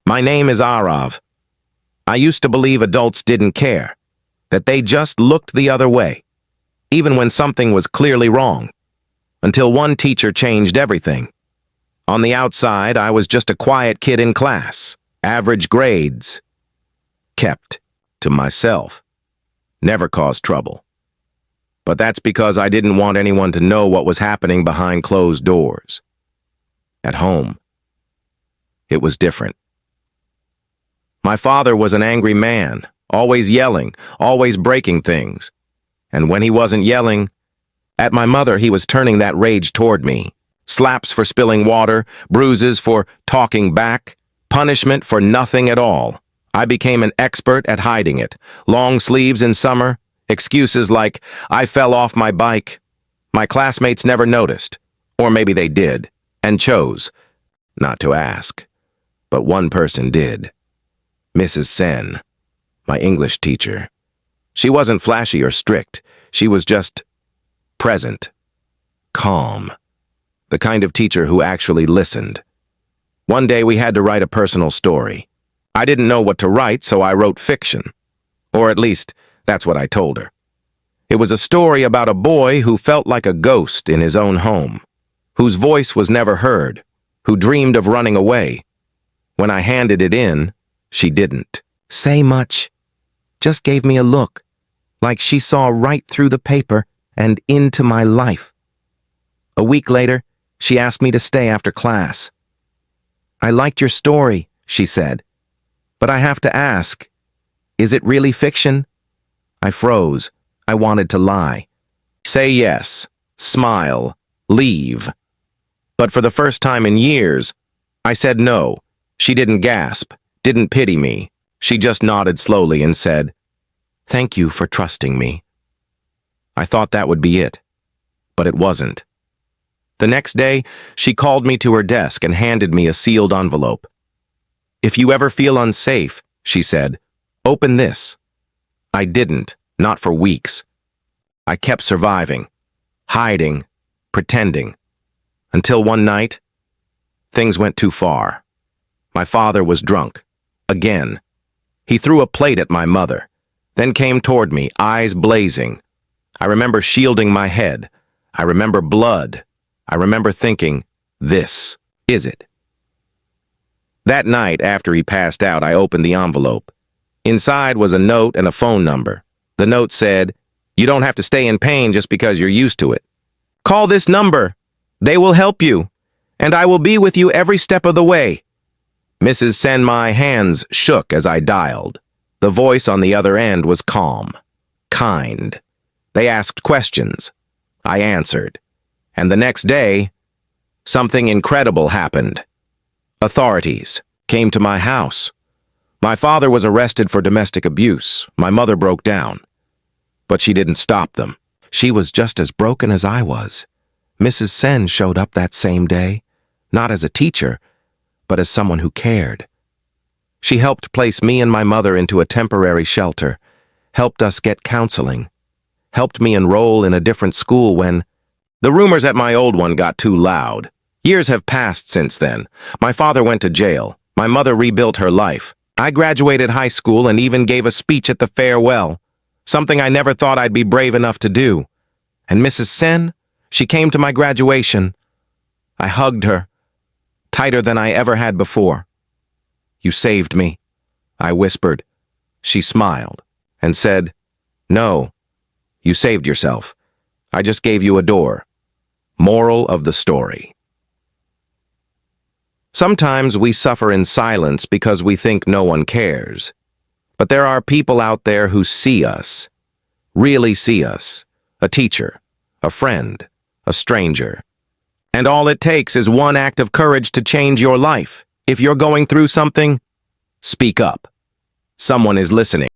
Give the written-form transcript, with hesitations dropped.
My name is Aarav. I used to believe adults didn't care, that they just looked the other way, even when something was clearly wrong, until one teacher changed everything. On the outside, I was just a quiet kid in class, average grades, kept to myself, never caused trouble. But that's because I didn't want anyone to know what was happening behind closed doors. At home, it was different. My father was an angry man, always yelling, always breaking things. And when he wasn't yelling at my mother, he was turning that rage toward me. Slaps for spilling water, bruises for talking back, punishment for nothing at all. I became an expert at hiding it. Long sleeves in summer, excuses like, I fell off my bike. My classmates never noticed, or maybe they did, and chose not to ask. But one person did. Mrs. Sen, my English teacher. She wasn't flashy or strict. She was just present, calm, the kind of teacher who actually listened. One day we had to write a personal story. I didn't know what to write, so I wrote fiction. Or at least, that's what I told her. It was a story about a boy who felt like a ghost in his own home, whose voice was never heard, who dreamed of running away. When I handed it in, she didn't say much, just gave me a look, like she saw right through the paper and into my life. A week later, she asked me to stay after class. I liked your story, she said, but I have to ask, is it really fiction? I froze. I wanted to lie. Say yes, smile, leave. But for the first time in years, I said no. She didn't gasp, didn't pity me. She just nodded slowly and said, "Thank you for trusting me." I thought that would be it, but it wasn't. The next day, she called me to her desk and handed me a sealed envelope. "If you ever feel unsafe," she said, "open this." I didn't, not for weeks. I kept surviving, hiding, pretending, until one night, things went too far. My father was drunk, again. He threw a plate at my mother, then came toward me, eyes blazing. I remember shielding my head. I remember blood. I remember thinking, this is it. That night, after he passed out, I opened the envelope. Inside was a note and a phone number. The note said, "You don't have to stay in pain just because you're used to it. Call this number. They will help you, and I will be with you every step of the way." Mrs. Sen, my hands shook as I dialed. The voice on the other end was calm, kind. They asked questions. I answered. And the next day, something incredible happened. Authorities came to my house. My father was arrested for domestic abuse. My mother broke down. But she didn't stop them. She was just as broken as I was. Mrs. Sen showed up that same day, not as a teacher, but as someone who cared. She helped place me and my mother into a temporary shelter, helped us get counseling, helped me enroll in a different school when the rumors at my old one got too loud. Years have passed since then. My father went to jail. My mother rebuilt her life. I graduated high school and even gave a speech at the farewell, something I never thought I'd be brave enough to do. And Mrs. Sen, she came to my graduation. I hugged her, tighter than I ever had before. "You saved me," I whispered. She smiled and said, "No, you saved yourself. I just gave you a door." Moral of the story. Sometimes we suffer in silence because we think no one cares. But there are people out there who see us, really see us, a teacher, a friend, a stranger. And all it takes is one act of courage to change your life. If you're going through something, speak up. Someone is listening.